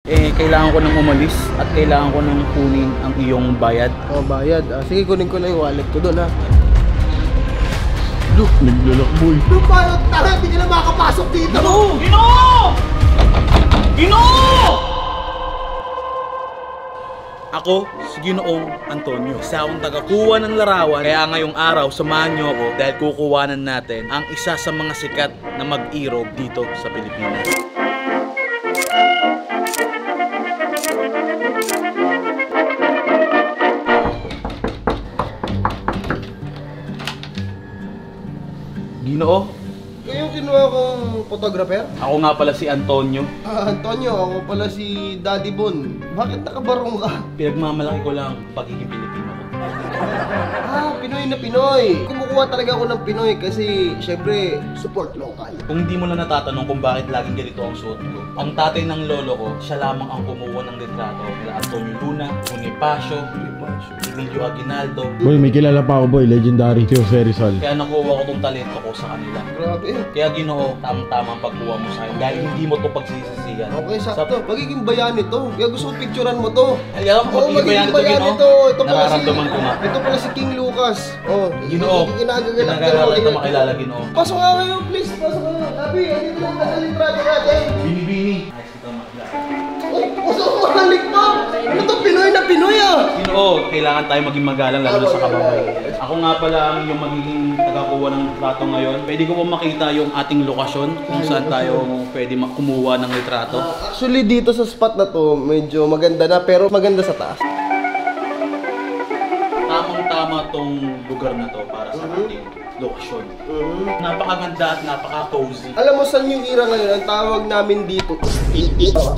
Kailangan ko nang umalis at kailangan ko nang kunin ang iyong bayad. Oh, bayad. Sige, kunin ko na yung wallet ko doon, ha. Look, naglalakboy. Look, parang tara, hindi ka na makapasok dito. Ginoo! Ako, si Ginoong Antonio. Isa akong tagakuha ng larawan. Kaya ngayong araw, samahan niyo ako dahil kukuhanan natin ang isa sa mga sikat na mag-irog dito sa Pilipinas. Ginoo? Kayo kinuha kong photographer? Ako nga pala si Antonio. Antonio, ako pala si Daddy Bon. Bakit nakabarong ka? Pinagmamalaki ko lang pagiging Pilipino ko. Pinoy na Pinoy. Kumukuha talaga ako ng Pinoy kasi syempre support local. Kung hindi mo na natatanong kung bakit laging ganito ang suot ko, ang tatay ng lolo ko, siya lamang ang kumuha ng litrato nila Antonio Luna, Bonifacio, Emilio Aguinaldo. Boy, may kilala pa ako boy, legendary, si Jose Rizal. Kaya nakuha ko tong talento ko sa kanila. Grabe. Kaya Ginoo, tamang-tama ang pagkuha mo sa akin dahil hindi mo to pagsisisihan. Okay, sakto. Magiging bayani to. Kaya gusto ko picturean mo to. Alam ko, magiging bayani to. Ito pala nararamdaman ko na. Ito pala si King Lucas. Oh, Ginoo, kinagagalak ito makilala Ginoo. Pasok nga kayo, please. Pasok nga. Sabi, andito lang ang litrato natin. Bini-bini. Ayos kita makilala. Oh, pasok mo, halik pa. Ito, Pinoy na Pinoy ah. Ginoo, kailangan tayo maging magalang lalo na sa kababay. Ako nga pala ang yung magiging tagakuha ng litrato ngayon. Pwede ko po makita yung ating lokasyon kung saan tayo pwede kumuha ng litrato. Actually, dito sa spot na to, medyo maganda na pero maganda sa taas. Tamang-tama tong lugar na to para sa ating lokasyon. Napakaganda at napaka-cozy. Alam mo saan yung era ngayon? Ang tawag namin dito,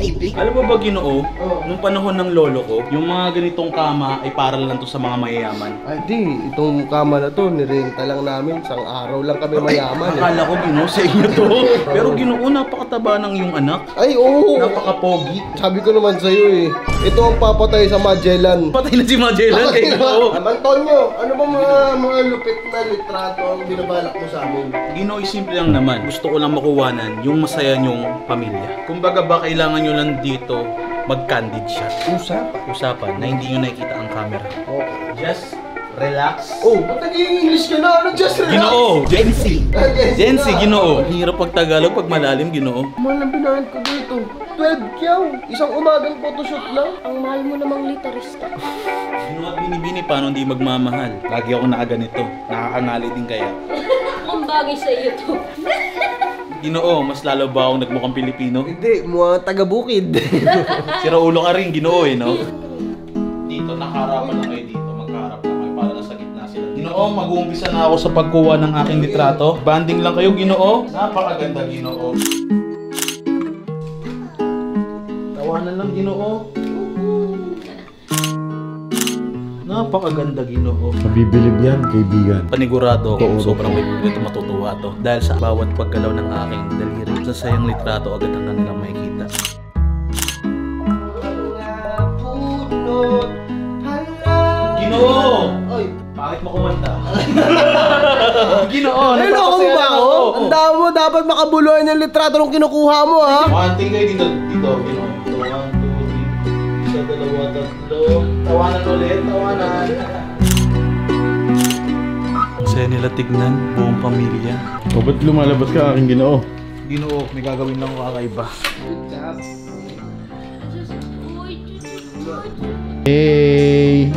TV. Alam mo ba Ginoo, nung panahon ng lolo ko, yung mga ganitong kama ay para lang to sa mga mayayaman. Ay di, itong kama na to, nirenta lang namin. Isang araw lang kami mayaman. Akala ko Ginoo sa inyo to. Pero Ginoo, napakataba ng iyong anak. Ay oo. Napaka-pogi. Sabi ko naman sa'yo eh. Ito ang papatay sa Magellan. Patay na si Magellan kay Ginoo. Antonio, ano ba mga lupit na litrato ang binabalak mo sa amin? Ginoo, simple lang naman. Gusto ko lang makuwanan yung masaya nyong pamilya. Kumbaga ba kailangan nyo lang dito mag-candid shot. Usapan na hindi nyo nakikita ang camera. Okay. Just relax. Oh, ba't naging English ka na? Ano just relax? Ginoo, Gen Z. Gen Z, Ginoo. Hirap pag Tagalog, pag malalim, Ginoo. Mahal ang binahan ko dito. 12 kyaw. Isang umagang photoshoot lang. Ang mahal mo namang litarista. Ginoo at binibini, paano hindi magmamahal? Lagi ako nakaganito. Nakakangali din kaya. Ang bagay sa iyo to. Ginoo, mas lalo ba akong nagmukhang Pilipino? Hindi, mga taga-bukid. Sira ulo ka rin, Ginoo eh, no? Dito, nakaharapan lang kayo dito. Magkaharap lang kayo para nasa gitna sila. Ginoo, mag-uumpisa na ako sa pagkuha ng aking litrato. Banding lang kayo, Ginoo. Napakaganda, Ginoo. Tawanan lang, Ginoo. Napakaganda, Ginoo. Mabibilib yan, kaibigan. Panigurado ako, sobrang may bibili ito matutuwa to. Dahil sa bawat paggalaw ng aking daliri, sa sayang litrato agad ang kanilang makikita. Ginoo! Oy, Bakit mo kumanta? Ginoo! ay, loko mo ba ako? Ang dami mo, dapat makabuluhan yung litrato nung kinukuha mo, ha? One thing kayo dito, Ginoo. 1, 2, 3, isa, dalawa, tatlo. Tawanan ulit, tawanan. Ang saya nila tignan, buong pamilya. O ba't lumalabas ka aking Ginoo? Ginoo, may gagawin lang ako kakaiba. Hey!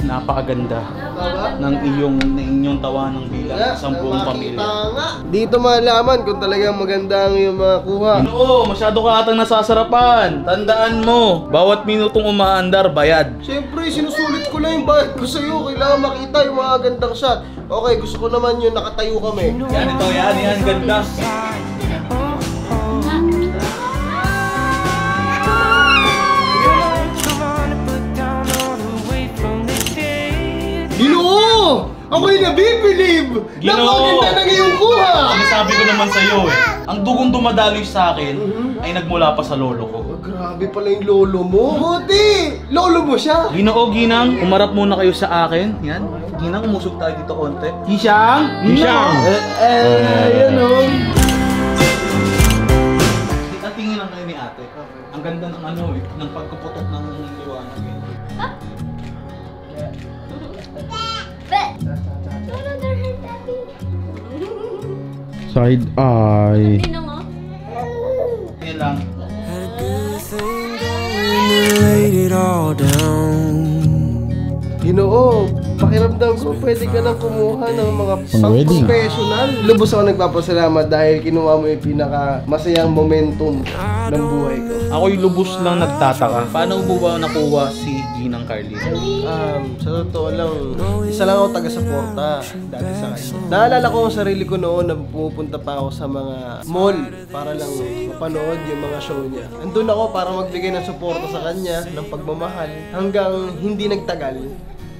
Napakaganda ng inyong tawanan bilang isang buong pamilya. Dito malaman kung talagang maganda ang iyong mga kuha. Ginoo, masyado ka atang nasasarapan. Tandaan mo, bawat minutong umaandar, bayad. Siyempre, sinusulit ko lang yung bayad ko sa'yo. Kailangan makita yung mga gandang shot. Okay, gusto ko naman yung nakatayo kami. Yan ito, yan, ganda. Ginoo! Ako'y nabibilib! Ginoo! Napakaganda na ngayong kuha! Sinasabi ko naman sa'yo eh. Ang dugong dumadaloy sa akin ay nagmula pa sa lolo ko. Oh, grabe pala yung lolo mo. Buti! Lolo mo siya! Ginoo, Ginang, umarap muna kayo sa akin. Yan. Ginang, umusog tayo dito konti. Hishang! Hishang! Yan o. ano eh, ng pagkuputok ng liwanag eh. Side eye. Hindi na nga. Yan lang. Ginoo, pakiramdam ko pwede ka nang kumuha ng mga Pang-wedding. pang-professional. Lubos ako nagpapasalamat dahil kinuha mo yung pinaka-masayang momentum ng buhay ko. Ako'y lubos lang nagtataka. Paano mo ba nakuha si Ginang Carlin? Sa totoo lang, isa lang ako taga-suporta dati sa kanya. Naalala ko ang sarili ko noon na pumupunta pa ako sa mga mall para lang mapanood yung mga show niya. Andun ako para magbigay ng suporta sa kanya, ng pagmamahal, hanggang hindi nagtagal.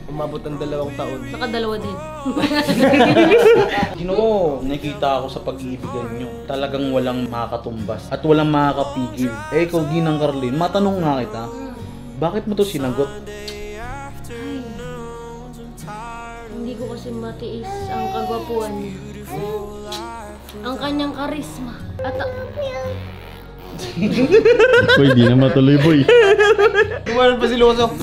Umabot ang 2 taon. Nakadalawa din. Ginoo, nakita ako sa pag-iibigan nyo. Talagang walang makakatumbas at walang makakapigil. Eh, ikaw Ginang Carlin, matanong nga kita, bakit mo to sinagot? Hindi ko kasi matiis ang kagwapuan niya. Ang kanyang karisma. At Boy, di na matuloy boy. Tumalan pa si Loso.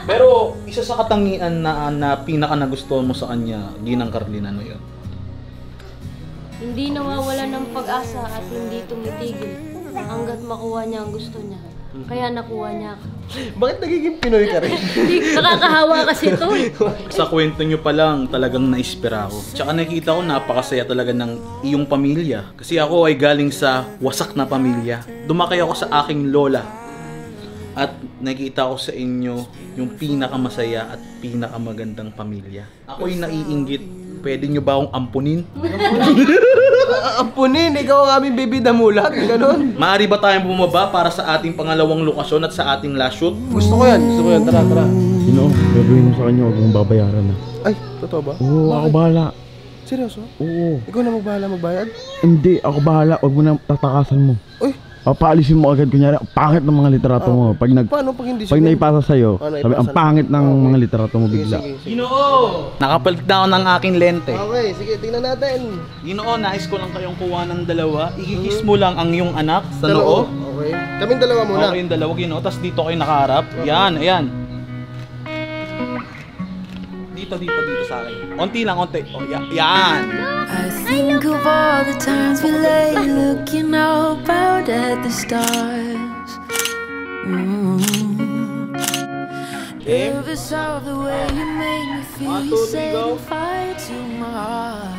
Pero isa sa katangian na pinaka nagustuhan mo sa kanya, Ginang Carlin, ano yun? hindi nawawala ng pag-asa at hindi tumitigil hanggat makuha niya ang gusto niya. Kaya nakuha niya ako. Bakit nagiging Pinoy ka rin? Nakakahawa kasi ito eh. Sa kwento nyo pa lang, talagang naispira ako. Tsaka nakita ko napakasaya talaga ng iyong pamilya. Kasi ako ay galing sa wasak na pamilya. Dumakay ako sa aking lola. At nakita ko sa inyo yung pinakamasaya at pinakamagandang pamilya. Ako'y naiinggit. Pwede nyo ba akong ampunin? Ampunin, ikaw ang aming baby damulag, ganon. Maaari ba tayong bumaba para sa ating pangalawang lokasyon at sa ating last shoot? Gusto ko yan, tara, tara. Sino? Gagawin mo sa kanya, huwag mong babayaran na. Ay, totoo ba? Oo, ako bahala. Seryoso? Oo. Ikaw na magbahala magbayad? Hindi, ako bahala. Huwag mo na tatakasan mo. Uy, Paalisin mo agad, kunyari, ang pangit ng mga litrato mo. Pag paano pag hindi pag naipasa sa'yo, sabi, ang pangit ng mga litrato mo bigla. Ginoo! Nakapalit na ako ng aking lente. Okay, sige, tingnan natin. Ginoo, nais ko lang kayong kuha ng dalawa. Ikikis mo lang ang iyong anak sa noo. Okay. Kaming dalawa muna. Okay, yung dalawa, Ginoo. Tapos dito kayo nakaharap. Yan, ayan. Dito sa akin. Onti lang, onti. Oh, yan. I think of all the times we lay looking out at the stars. Never saw the way you made me feel. You set fire to my heart.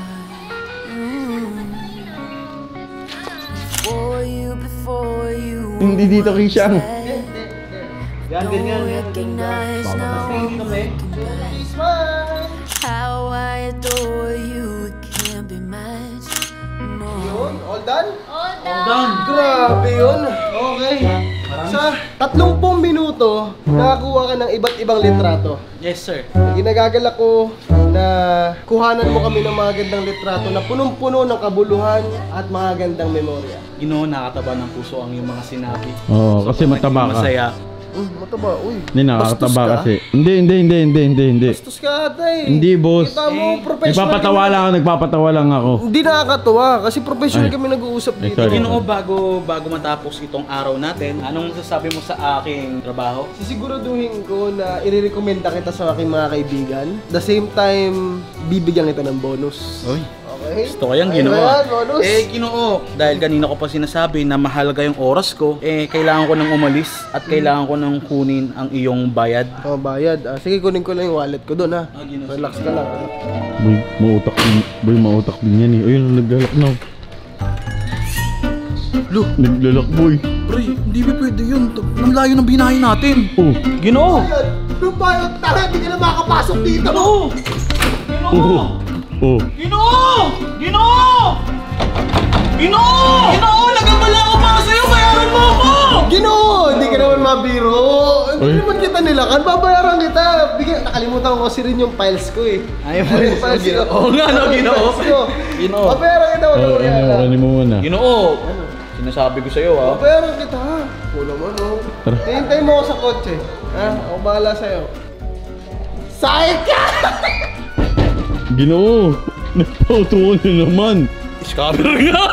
Before you. Hindi dito, Kishang. Yan, ganyan. Recognize now. How I adore you, it can't be matched. No. Yun, all done? All Done. Grabe yun. Okay. Sa 30 minuto, nakakuha ka ng iba't ibang litrato. Yes, sir. Ginagagalak ko na kuhanan mo kami ng mga gandang litrato na punong-puno ng kabuluhan at mga gandang memorya. Ginoo, nakataba ng puso ang iyong mga sinabi. Oo, kasi mataba ka. Masaya. Mataba, uy. Hindi, nakakataba Bastos ka? kasi. Hindi. Bastos ka ata eh. Hindi, boss. Kita mo, professional Nagpapatawa lang ako. Hindi nakakatuwa kasi professional Ay. kami nag-uusap dito. sorry. Ginoo, bago matapos itong araw natin, anong masasabi mo sa aking trabaho? Sisiguraduhin ko na irerekomenda kita sa aking mga kaibigan. The same time, bibigyan kita ng bonus. Oy. Okay? Gusto ko yan, Ginoo. Ayan, bonus. Ginoo, dahil kanina ko pa sinasabi na mahalaga yung oras ko, kailangan ko nang umalis at kailangan ko nang kunin ang iyong bayad. Oh, bayad. Sige, kunin ko lang yung wallet ko doon ha. Ginoo. Relax ka lang. Boy, mautak din yan eh. Ayun, naglalak na. Look, Naglalak, boy. pre, hindi ba pwede yun? Ang layo ng binahin natin. Oh, Ginoo! Yung bayad, tara, hindi ka na makakapasok dito. Ginoo! oh. Ginoo! Ginoo! Ginoo! Ginoo! Nagabala ako para sa'yo! Bayaran mo ako! Ginoo! Hindi ka naman mabiro. Hindi Ay. naman kita nilakan. Babayaran kita. Nakalimutan ko kasi rin yung files ko eh. Ay, Yung files ko. Oo nga, no, Ginoo. Files ko. Ginoo. Babayaran kita. Wala ko yan. Ano mo muna. Ginoo! Sinasabi ko sa'yo, ha? Babayaran kita ha. Wala mo no. Tara. Hihintay mo ako sa kotse. Ha? Ako bahala sa'yo. Sayang ka! Ginoo! Nagpauto ko na naman. Scammer nga!